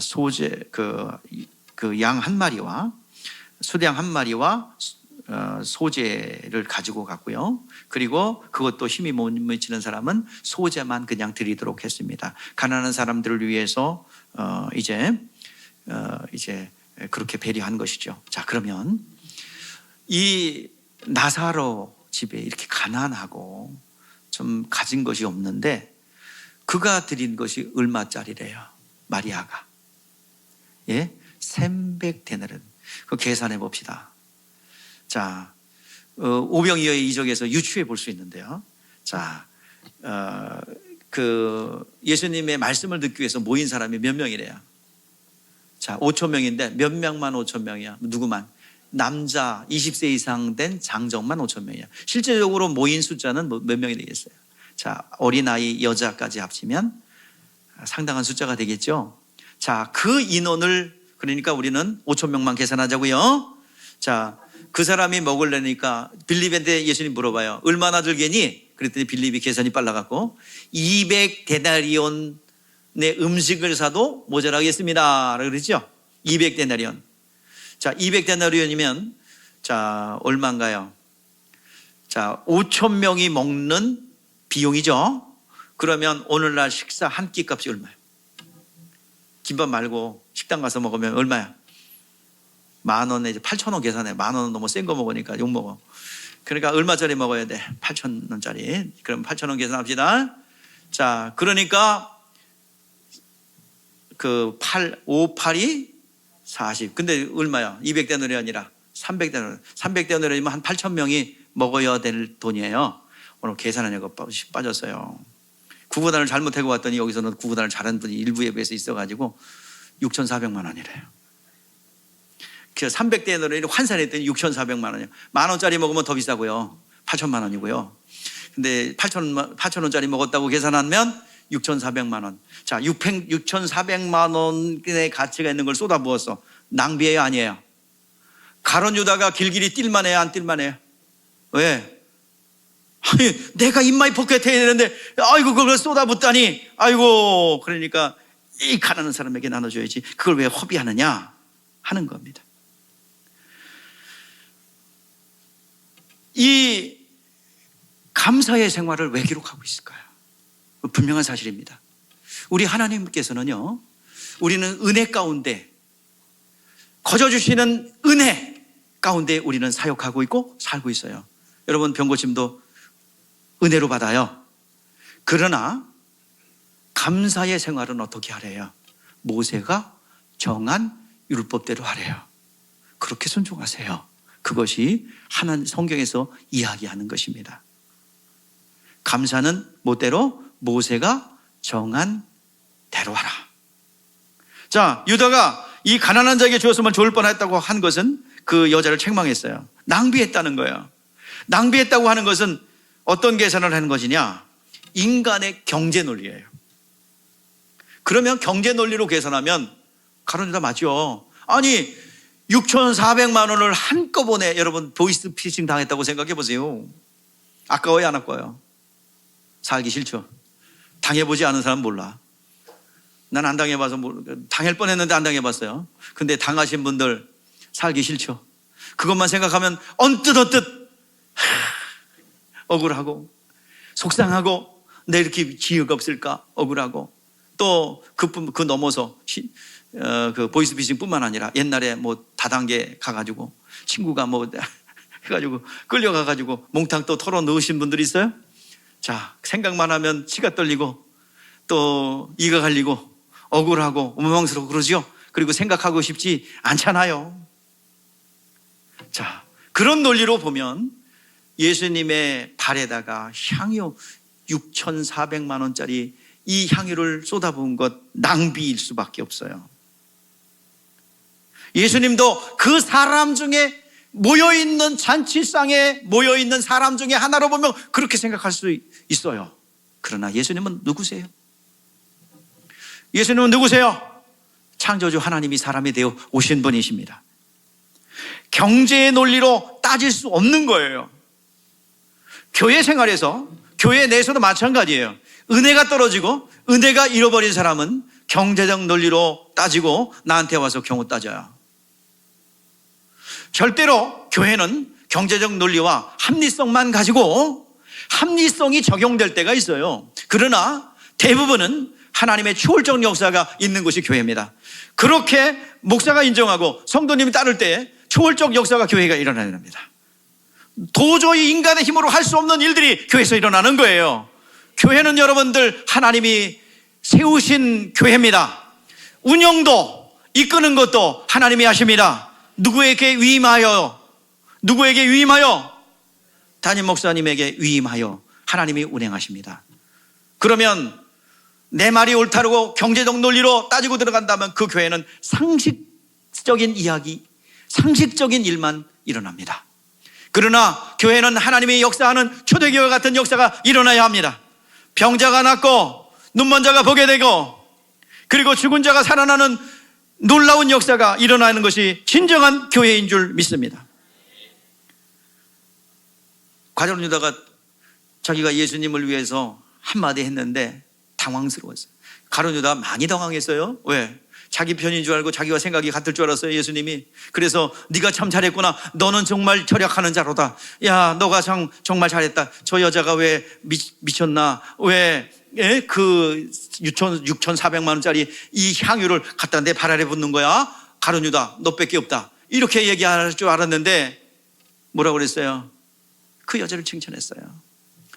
소재 그 양 1마리와 수양 1마리와 소재를 가지고 갔고요. 그리고 그것도 힘이 못 미치는 사람은 소재만 그냥 드리도록 했습니다. 가난한 사람들을 위해서 이제 그렇게 배려한 것이죠. 자, 그러면 이 나사로 집에 이렇게 가난하고 좀 가진 것이 없는데 그가 드린 것이 얼마짜리래요? 마리아가. 예? 300데나리온. 그 계산해 봅시다. 자, 오병이어의 이적에서 유추해 볼 수 있는데요. 자, 그 예수님의 말씀을 듣기 위해서 모인 사람이 몇 명이래요? 자, 5천 명인데 몇 명만 5천 명이야? 누구만? 남자 20세 이상 된 장정만 5천 명이야. 실제적으로 모인 숫자는 몇 명이 되겠어요? 자, 어린아이 여자까지 합치면 상당한 숫자가 되겠죠. 자, 그 인원을 그러니까 우리는 5천 명만 계산하자고요. 자, 그 사람이 먹으려니까 빌립한테 예수님 물어봐요. 얼마나 들겠니? 그랬더니 빌립이 계산이 빨라갖고 200데나리온의 음식을 사도 모자라겠습니다 그러죠. 200데나리온. 자, 200데나리온이면 자, 얼마인가요? 자, 5천 명이 먹는 비용이죠. 그러면 오늘날 식사 한 끼 값이 얼마예요? 김밥 말고 식당 가서 먹으면 얼마야? 10,000원에 이제 8,000원 계산해. 10,000원 너무 센 거 먹으니까 욕먹어. 그러니까 얼마짜리 먹어야 돼? 8,000원짜리. 그럼 8,000원 계산합시다. 자, 그러니까 그 5, 8이 40. 근데 얼마야? 200데나리온이 아니라 300데나리온. 300데나리온이면 한 8,000명이 먹어야 될 돈이에요. 오늘 계산하냐고 빠졌어요. 구구단을 잘못하고 왔더니 여기서는 구구단을 잘한 분이 일부에 비해서 있어가지고 6,400만 원이래요. 그래서 300데나리온이 환산했더니 6,400만 원이에요. 10,000원짜리 먹으면 더 비싸고요. 8,000만 원이고요. 근데 8,000원짜리 먹었다고 계산하면 6,400만 원. 자, 6,400만 원의 가치가 있는 걸 쏟아부었어. 낭비예요, 아니에요? 가론 유다가 길길이 뛸만 해요, 안 뛸만 해요? 왜? 아니, 내가 입마이 포켓 해야 되는데, 아이고, 그걸 쏟아붓다니, 아이고, 그러니까 이 가난한 사람에게 나눠줘야지. 그걸 왜 허비하느냐? 하는 겁니다. 이 감사의 생활을 왜 기록하고 있을까요? 분명한 사실입니다. 우리 하나님께서는요, 우리는 은혜 가운데, 거저 주시는 은혜 가운데 우리는 사역하고 있고 살고 있어요. 여러분, 병고침도 은혜로 받아요. 그러나 감사의 생활은 어떻게 하래요? 모세가 정한 율법대로 하래요. 그렇게 순종하세요. 그것이 하나님 성경에서 이야기하는 것입니다. 감사는 뭐대로? 모세가 정한 대로 하라. 자, 유다가 이 가난한 자에게 주었으면 좋을 뻔했다고 한 것은 그 여자를 책망했어요. 낭비했다는 거예요. 낭비했다고 하는 것은 어떤 계산을 하는 것이냐? 인간의 경제 논리예요. 그러면 경제 논리로 계산하면 가론 유다 맞죠? 아니 6,400만 원을 한꺼번에 여러분 보이스피싱 당했다고 생각해 보세요. 아까워요, 안 아까워요? 살기 싫죠. 당해보지 않은 사람은 몰라. 난 안 당해봐서 당할 뻔했는데 안 당해봤어요. 근데 당하신 분들 살기 싫죠. 그것만 생각하면 언뜻 억울하고 속상하고 내 이렇게 기회가 없을까 억울하고 또 그 넘어서 그 보이스피싱뿐만 아니라 옛날에 뭐 다단계 가가지고 친구가 뭐 해가지고 끌려가가지고 몽탕 또 털어 넣으신 분들이 있어요. 자, 생각만 하면 치가 떨리고 또 이가 갈리고 억울하고 원망스럽고 그러죠. 그리고 생각하고 싶지 않잖아요. 자, 그런 논리로 보면 예수님의 발에다가 향유 6,400만 원짜리 이 향유를 쏟아부은 것 낭비일 수밖에 없어요. 예수님도 그 사람 중에 모여있는 잔치상에 모여있는 사람 중에 하나로 보면 그렇게 생각할 수 있어요. 그러나 예수님은 누구세요? 예수님은 누구세요? 창조주 하나님이 사람이 되어 오신 분이십니다. 경제의 논리로 따질 수 없는 거예요. 교회 생활에서 교회 내에서도 마찬가지예요. 은혜가 떨어지고 은혜가 잃어버린 사람은 경제적 논리로 따지고 나한테 와서 경우 따져요. 절대로 교회는 경제적 논리와 합리성만 가지고 합리성이 적용될 때가 있어요. 그러나 대부분은 하나님의 초월적 역사가 있는 곳이 교회입니다. 그렇게 목사가 인정하고 성도님이 따를 때 초월적 역사가 교회가 일어나야 됩니다. 도저히 인간의 힘으로 할 수 없는 일들이 교회에서 일어나는 거예요. 교회는 여러분들 하나님이 세우신 교회입니다. 운영도 이끄는 것도 하나님이 하십니다. 누구에게 위임하여? 담임 목사님에게 위임하여 하나님이 운행하십니다. 그러면 내 말이 옳다고 경제적 논리로 따지고 들어간다면 그 교회는 상식적인 이야기, 상식적인 일만 일어납니다. 그러나 교회는 하나님이 역사하는 초대교회 같은 역사가 일어나야 합니다. 병자가 낫고 눈먼 자가 보게 되고 그리고 죽은 자가 살아나는 놀라운 역사가 일어나는 것이 진정한 교회인 줄 믿습니다. 가룟 유다가 자기가 예수님을 위해서 한마디 했는데 당황스러웠어요. 가룟 유다 많이 당황했어요. 왜? 자기 편인 줄 알고 자기와 생각이 같을 줄 알았어요, 예수님이. 그래서 네가 참 잘했구나. 너는 정말 절약하는 자로다. 야, 너가 정말 잘했다. 저 여자가 왜 미쳤나? 왜 그 6,400만 원짜리 이 향유를 갖다 내 발 아래 붓는 거야? 가룟 유다, 너 밖에 없다. 이렇게 얘기할 줄 알았는데 뭐라고 그랬어요? 그 여자를 칭찬했어요.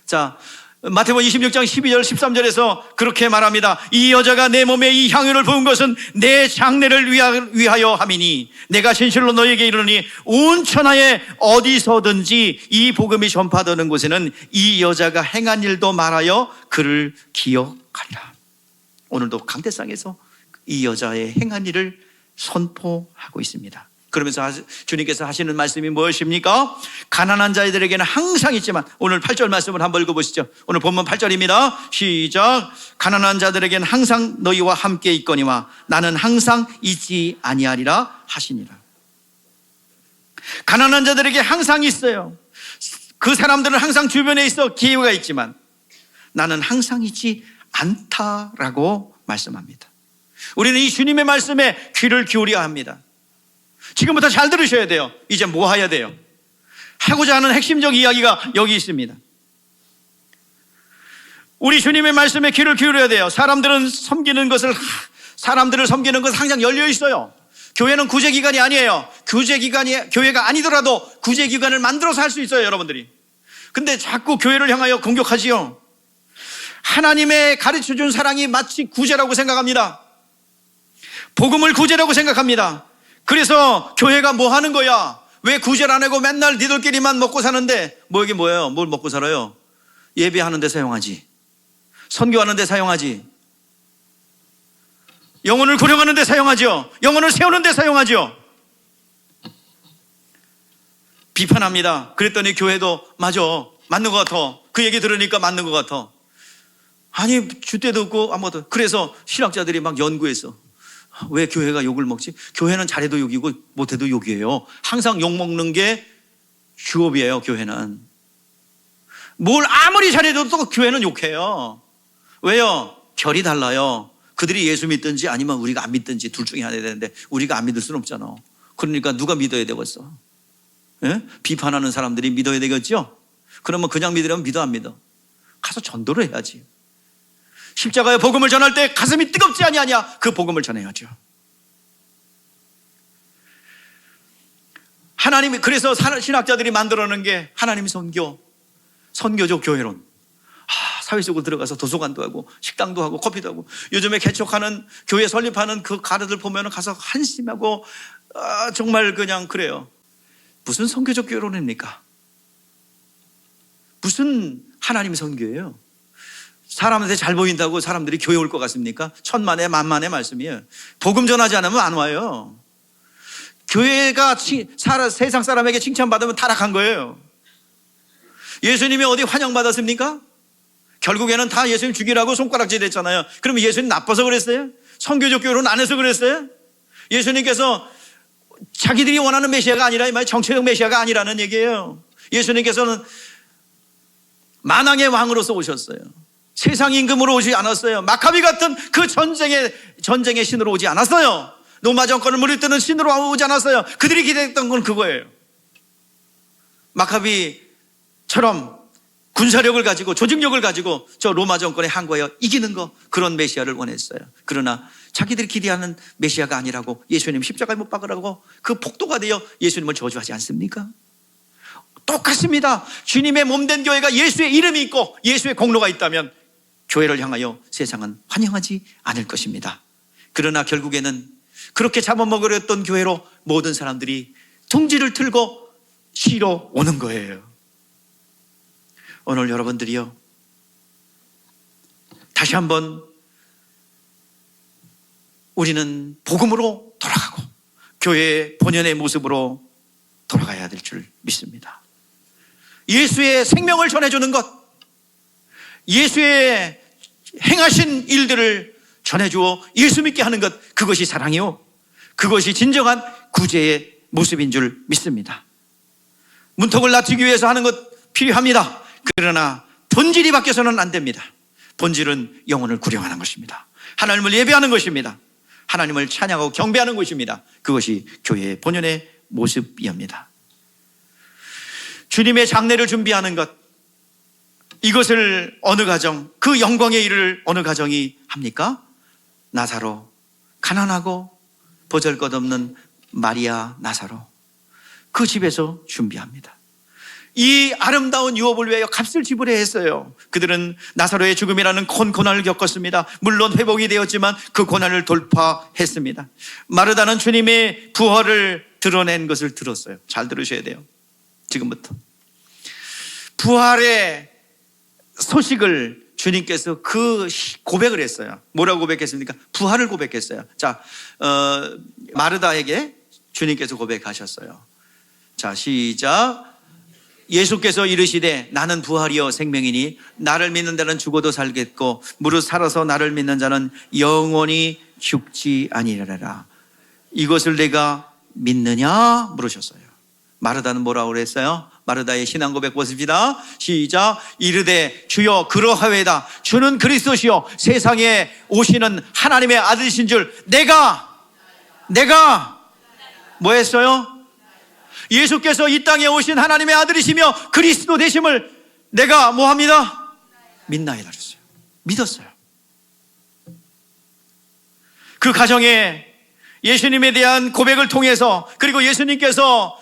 자, 마태복음 26장 12절 13절에서 그렇게 말합니다. 이 여자가 내 몸에 이 향유를 부은 것은 내 장례를 위하여 함이니 내가 진실로 너에게 이르노니 온 천하에 어디서든지 이 복음이 전파되는 곳에는 이 여자가 행한 일도 말하여 그를 기억하리라. 오늘도 강대상에서 이 여자의 행한 일을 선포하고 있습니다. 그러면서 주님께서 하시는 말씀이 무엇입니까? 가난한 자들에게는 항상 있지만, 오늘 8절 말씀을 한번 읽어보시죠. 오늘 본문 8절입니다. 시작. 가난한 자들에게는 항상 너희와 함께 있거니와 나는 항상 잊지 아니하리라 하시니라. 가난한 자들에게 항상 있어요. 그 사람들은 항상 주변에 있어 기회가 있지만 나는 항상 있지 않다라고 말씀합니다. 우리는 이 주님의 말씀에 귀를 기울여야 합니다. 지금부터 잘 들으셔야 돼요. 이제 뭐 해야 돼요? 하고자 하는 핵심적 이야기가 여기 있습니다. 우리 주님의 말씀에 귀를 기울여야 돼요. 사람들을 섬기는 것은 항상 열려 있어요. 교회는 구제기관이 아니에요. 교회가 아니더라도 구제기관을 만들어서 할 수 있어요, 여러분들이. 근데 자꾸 교회를 향하여 공격하지요. 하나님의 가르쳐준 사랑이 마치 구제라고 생각합니다. 복음을 구제라고 생각합니다. 그래서 교회가 뭐 하는 거야? 왜 구제를 안 하고 맨날 니들끼리만 먹고 사는데, 뭐 이게 뭐예요? 뭘 먹고 살아요? 예배하는 데 사용하지, 선교하는 데 사용하지, 영혼을 구령하는 데 사용하죠. 영혼을 세우는 데 사용하죠. 비판합니다. 그랬더니 교회도 맞아, 맞는 것 같아. 그 얘기 들으니까 맞는 것 같아. 아니, 주때도 없고 아무것도. 그래서 신학자들이 막 연구했어. 왜 교회가 욕을 먹지? 교회는 잘해도 욕이고 못해도 욕이에요. 항상 욕 먹는 게 주업이에요. 교회는 뭘 아무리 잘해도 또 교회는 욕해요. 왜요? 결이 달라요. 그들이 예수 믿든지 아니면 우리가 안 믿든지 둘 중에 하나 되는데 우리가 안 믿을 수는 없잖아. 그러니까 누가 믿어야 되겠어? 예? 비판하는 사람들이 믿어야 되겠죠? 그러면 그냥 믿으려면 믿어, 안 믿어? 가서 전도를 해야지. 십자가의 복음을 전할 때 가슴이 뜨겁지 아니하냐? 그 복음을 전해야죠. 하나님이, 그래서 신학자들이 만들어낸 게 하나님 선교적 교회론. 사회 속으로 들어가서 도서관도 하고 식당도 하고 커피도 하고, 요즘에 개척하는 교회 설립하는 그 가르들 보면 가서 한심하고 정말 그냥 그래요. 무슨 선교적 교회론입니까? 무슨 하나님 선교예요? 사람한테 잘 보인다고 사람들이 교회 올 것 같습니까? 천만에 만만의 말씀이에요. 복음 전하지 않으면 안 와요. 교회가 세상 사람에게 칭찬받으면 타락한 거예요. 예수님이 어디 환영받았습니까? 결국에는 다 예수님 죽이라고 손가락질 했잖아요. 그러면 예수님 나빠서 그랬어요? 선교적 교회론 안 해서 그랬어요? 예수님께서 자기들이 원하는 메시아가 아니라 이 말, 정체적 메시아가 아니라는 얘기예요. 예수님께서는 만왕의 왕으로서 오셨어요. 세상 임금으로 오지 않았어요. 마카비 같은 그 전쟁의 신으로 오지 않았어요. 로마 정권을 무너뜨리는 신으로 오지 않았어요. 그들이 기대했던 건 그거예요. 마카비처럼 군사력을 가지고 조직력을 가지고 저 로마 정권에 항거하여 이기는 거, 그런 메시아를 원했어요. 그러나 자기들이 기대하는 메시아가 아니라고 예수님 십자가에 못 박으라고 그 폭도가 되어 예수님을 저주하지 않습니까? 똑같습니다. 주님의 몸된 교회가 예수의 이름이 있고 예수의 공로가 있다면 교회를 향하여 세상은 환영하지 않을 것입니다. 그러나 결국에는 그렇게 잡아먹으려 했던 교회로 모든 사람들이 둥지를 틀고 쉬러 오는 거예요. 오늘 여러분들이요, 다시 한번 우리는 복음으로 돌아가고 교회의 본연의 모습으로 돌아가야 될 줄 믿습니다. 예수의 생명을 전해주는 것, 예수의 행하신 일들을 전해주어 예수 믿게 하는 것, 그것이 사랑이요, 그것이 진정한 구제의 모습인 줄 믿습니다. 문턱을 낮추기 위해서 하는 것 필요합니다. 그러나 본질이 바뀌어서는 안 됩니다. 본질은 영혼을 구령하는 것입니다. 하나님을 예배하는 것입니다. 하나님을 찬양하고 경배하는 것입니다. 그것이 교회의 본연의 모습이옵니다. 주님의 장례를 준비하는 것, 이것을 어느 가정, 그 영광의 일을 어느 가정이 합니까? 나사로, 가난하고 보잘것없는 마리아 나사로, 그 집에서 준비합니다. 이 아름다운 유업을 위하여 값을 지불해야 했어요. 그들은 나사로의 죽음이라는 큰 고난을 겪었습니다. 물론 회복이 되었지만 그 고난을 돌파했습니다. 마르다는 주님의 부활을 드러낸 것을 들었어요. 잘 들으셔야 돼요. 지금부터 부활의 소식을 주님께서 그 고백을 했어요. 뭐라고 고백했습니까? 부활을 고백했어요. 자, 마르다에게 주님께서 고백하셨어요. 자, 시작. 예수께서 이르시되 나는 부활이요 생명이니 나를 믿는 자는 죽어도 살겠고 무릇 살아서 나를 믿는 자는 영원히 죽지 아니하리라. 이것을 내가 믿느냐 물으셨어요. 마르다는 뭐라고 그랬어요? 마르다의 신앙 고백 보십시다. 시작. 이르되 주여 그러하외다. 주는 그리스도시요 세상에 오시는 하나님의 아들이신 줄 내가 뭐 했어요? 예수께서 이 땅에 오신 하나님의 아들이시며 그리스도 되심을 내가 뭐합니다? 믿나이다 그랬어요. 믿었어요. 그 가정에 예수님에 대한 고백을 통해서, 그리고 예수님께서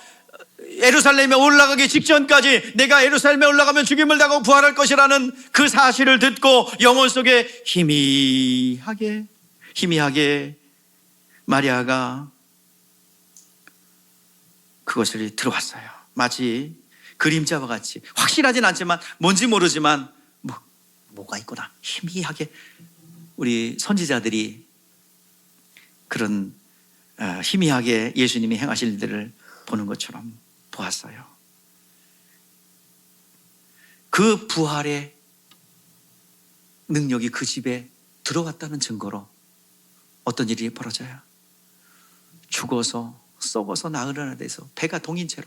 예루살렘에 올라가기 직전까지 내가 예루살렘에 올라가면 죽임을 당하고 부활할 것이라는 그 사실을 듣고 영혼 속에 희미하게 마리아가 그것을 들어왔어요. 마치 그림자와 같이 확실하진 않지만 뭔지 모르지만 뭐가 있구나 희미하게 우리 선지자들이 그런 희미하게 예수님이 행하실 일들을 보는 것처럼 보았어요. 그 부활의 능력이 그 집에 들어왔다는 증거로 어떤 일이 벌어져요? 죽어서 썩어서 나흘이나 돼서 배가 동인 채로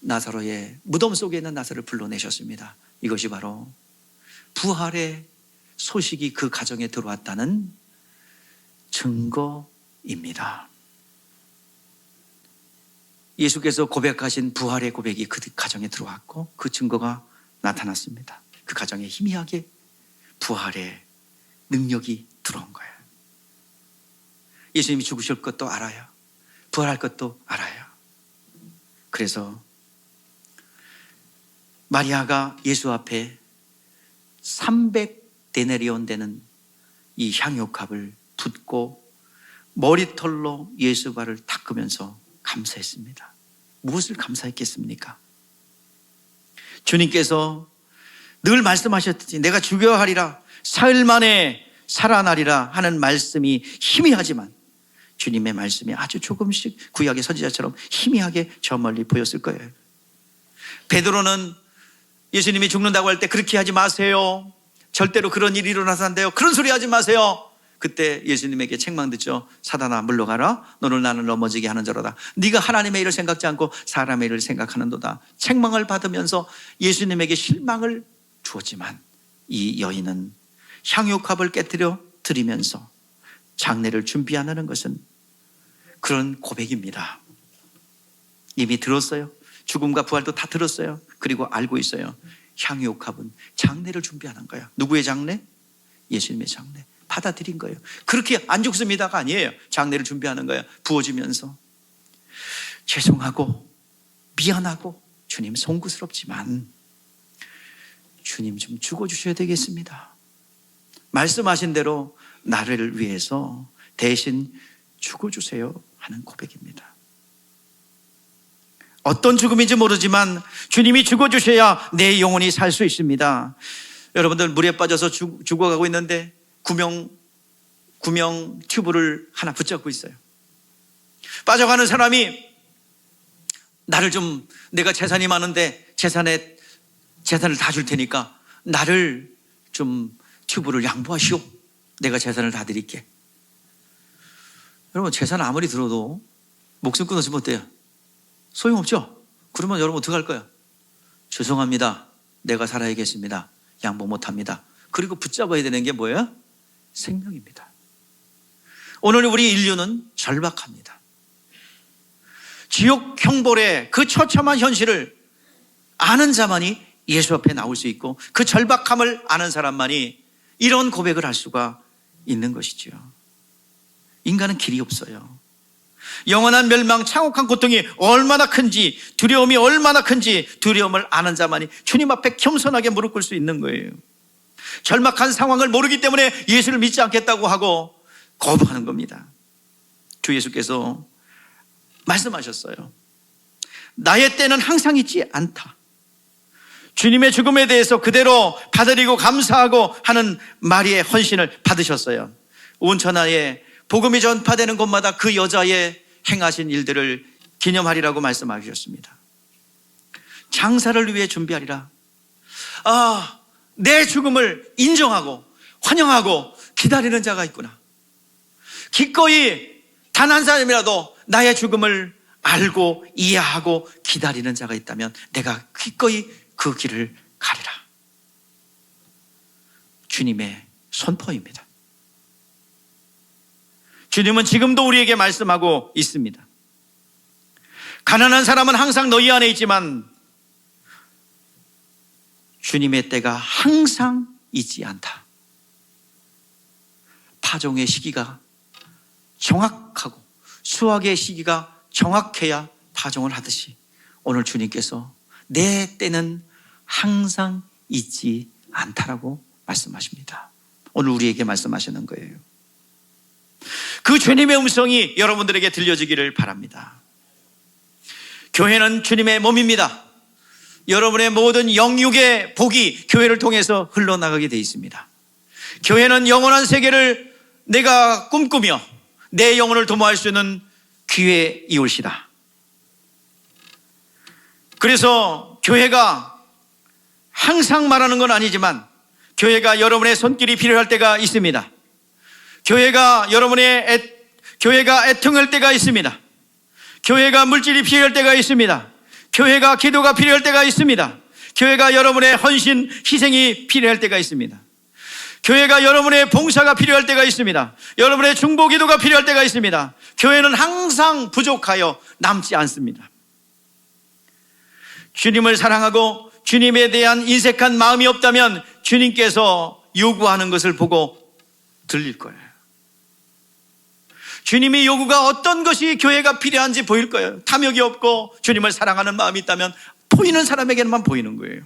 나사로의 무덤 속에 있는 나사로를 불러내셨습니다. 이것이 바로 부활의 소식이 그 가정에 들어왔다는 증거입니다. 예수께서 고백하신 부활의 고백이 그 가정에 들어왔고 그 증거가 나타났습니다. 그 가정에 희미하게 부활의 능력이 들어온 거예요. 예수님이 죽으실 것도 알아요. 부활할 것도 알아요. 그래서 마리아가 예수 앞에 300데나리온 되는 이 향유값을 붓고 머리털로 예수 발을 닦으면서 감사했습니다. 무엇을 감사했겠습니까? 주님께서 늘 말씀하셨듯이 내가 죽여야 하리라 사흘 만에 살아나리라 하는 말씀이 희미하지만 주님의 말씀이 아주 조금씩 구약의 선지자처럼 희미하게 저 멀리 보였을 거예요. 베드로는 예수님이 죽는다고 할 때 그렇게 하지 마세요. 절대로 그런 일이 일어나서 안 돼요. 그런 소리 하지 마세요. 그때 예수님에게 책망 듣죠. 사단아 물러가라. 너를 나는 넘어지게 하는 자로다. 네가 하나님의 일을 생각지 않고 사람의 일을 생각하는도다. 책망을 받으면서 예수님에게 실망을 주었지만 이 여인은 향유값을 깨뜨려 드리면서 장례를 준비하는 것은 그런 고백입니다. 이미 들었어요. 죽음과 부활도 다 들었어요. 그리고 알고 있어요. 향유값은 장례를 준비하는 거예요. 누구의 장례? 예수님의 장례. 받아들인 거예요. 그렇게 안 죽습니다가 아니에요. 장례를 준비하는 거예요. 부어지면서 죄송하고 미안하고 주님 송구스럽지만 주님 좀 죽어주셔야 되겠습니다. 말씀하신 대로 나를 위해서 대신 죽어주세요 하는 고백입니다. 어떤 죽음인지 모르지만 주님이 죽어주셔야 내 영혼이 살 수 있습니다. 여러분들 물에 빠져서 죽어가고 있는데 구명 튜브를 하나 붙잡고 있어요. 빠져가는 사람이 나를 좀 내가 재산이 많은데 재산을 다 줄 테니까 나를 좀 튜브를 양보하시오. 내가 재산을 다 드릴게. 여러분 재산 아무리 들어도 목숨 끊어지면 어때요? 소용없죠? 그러면 여러분 어떻게 할 거예요? 죄송합니다. 내가 살아야겠습니다. 양보 못합니다. 그리고 붙잡아야 되는 게 뭐예요? 생명입니다. 오늘 우리 인류는 절박합니다. 지옥 형벌의 그 처참한 현실을 아는 자만이 예수 앞에 나올 수 있고 그 절박함을 아는 사람만이 이런 고백을 할 수가 있는 것이죠. 인간은 길이 없어요. 영원한 멸망, 창혹한 고통이 얼마나 큰지, 두려움이 얼마나 큰지 두려움을 아는 자만이 주님 앞에 겸손하게 무릎 꿇을 수 있는 거예요. 절박한 상황을 모르기 때문에 예수를 믿지 않겠다고 하고 거부하는 겁니다. 주 예수께서 말씀하셨어요. 나의 때는 항상 있지 않다. 주님의 죽음에 대해서 그대로 받아들이고 감사하고 하는 마리의 헌신을 받으셨어요. 온 천하에 복음이 전파되는 곳마다 그 여자의 행하신 일들을 기념하리라고 말씀하셨습니다. 장사를 위해 준비하리라. 내 죽음을 인정하고 환영하고 기다리는 자가 있구나. 기꺼이 단 한 사람이라도 나의 죽음을 알고 이해하고 기다리는 자가 있다면 내가 기꺼이 그 길을 가리라. 주님의 선포입니다. 주님은 지금도 우리에게 말씀하고 있습니다. 가난한 사람은 항상 너희 안에 있지만 주님의 때가 항상 있지 않다. 파종의 시기가 정확하고 수확의 시기가 정확해야 파종을 하듯이 오늘 주님께서 내 때는 항상 있지 않다라고 말씀하십니다. 오늘 우리에게 말씀하시는 거예요. 그 주님의 음성이 여러분들에게 들려지기를 바랍니다. 교회는 주님의 몸입니다. 여러분의 모든 영육의 복이 교회를 통해서 흘러나가게 되어 있습니다. 교회는 영원한 세계를 내가 꿈꾸며 내 영혼을 도모할 수 있는 기회 이올시다. 그래서 교회가 항상 말하는 건 아니지만 교회가 여러분의 손길이 필요할 때가 있습니다. 교회가 애통할 때가 있습니다. 교회가 물질이 필요할 때가 있습니다. 교회가 기도가 필요할 때가 있습니다. 교회가 여러분의 헌신, 희생이 필요할 때가 있습니다. 교회가 여러분의 봉사가 필요할 때가 있습니다. 여러분의 중보 기도가 필요할 때가 있습니다. 교회는 항상 부족하여 남지 않습니다. 주님을 사랑하고 주님에 대한 인색한 마음이 없다면 주님께서 요구하는 것을 보고 들릴 거예요. 주님의 요구가 어떤 것이 교회가 필요한지 보일 거예요. 탐욕이 없고 주님을 사랑하는 마음이 있다면 보이는 사람에게만 보이는 거예요.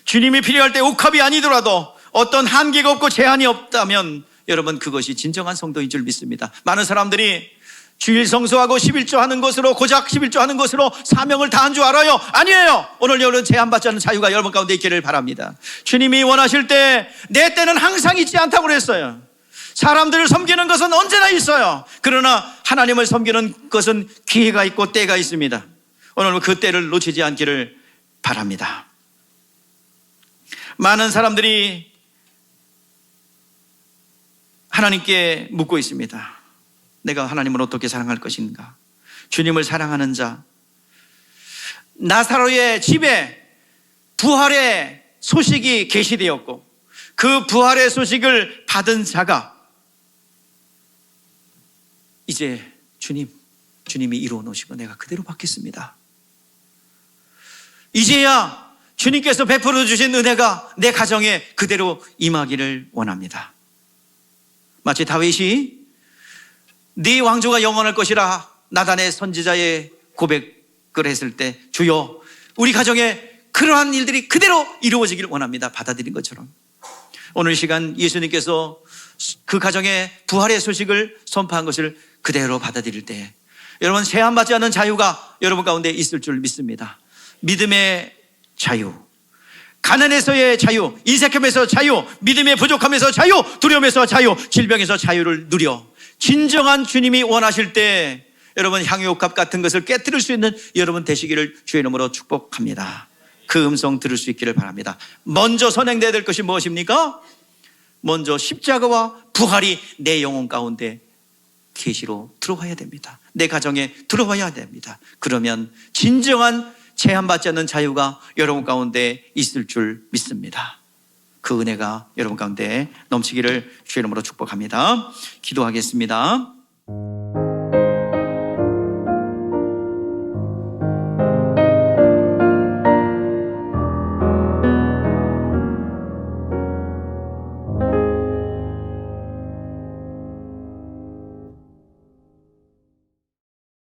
주님이 필요할 때 옥합이 아니더라도 어떤 한계가 없고 제한이 없다면 여러분 그것이 진정한 성도인 줄 믿습니다. 많은 사람들이 주일 성수하고 11조 하는 것으로 고작 11조 하는 것으로 사명을 다한 줄 알아요? 아니에요. 오늘 여러분 제한받지 않는 자유가 여러분 가운데 있기를 바랍니다. 주님이 원하실 때 내 때는 항상 있지 않다고 그랬어요. 사람들을 섬기는 것은 언제나 있어요. 그러나 하나님을 섬기는 것은 기회가 있고 때가 있습니다. 오늘 그 때를 놓치지 않기를 바랍니다. 많은 사람들이 하나님께 묻고 있습니다. 내가 하나님을 어떻게 사랑할 것인가? 주님을 사랑하는 자, 나사로의 집에 부활의 소식이 계시되었고 그 부활의 소식을 받은 자가 이제 주님이 이루어 놓으시고 내가 그대로 받겠습니다. 이제야 주님께서 베풀어 주신 은혜가 내 가정에 그대로 임하기를 원합니다. 마치 다윗이 네 왕조가 영원할 것이라 나단의 선지자의 고백을 했을 때 주여 우리 가정에 그러한 일들이 그대로 이루어지길 원합니다. 받아들인 것처럼 오늘 시간 예수님께서 그 가정에 부활의 소식을 선포한 것을 그대로 받아들일 때 여러분 제한받지 않는 자유가 여러분 가운데 있을 줄 믿습니다. 믿음의 자유, 가난에서의 자유, 인색함에서 자유, 믿음의 부족함에서 자유, 두려움에서 자유, 질병에서 자유를 누려 진정한 주님이 원하실 때 여러분 향유옥합 같은 것을 깨뜨릴 수 있는 여러분 되시기를 주의 이름으로 축복합니다. 그 음성 들을 수 있기를 바랍니다. 먼저 선행되어야 될 것이 무엇입니까? 먼저 십자가와 부활이 내 영혼 가운데 계시로 들어와야 됩니다. 내 가정에 들어와야 됩니다. 그러면 진정한 제한받지 않는 자유가 여러분 가운데 있을 줄 믿습니다. 그 은혜가 여러분 가운데 넘치기를 주의 이름으로 축복합니다. 기도하겠습니다.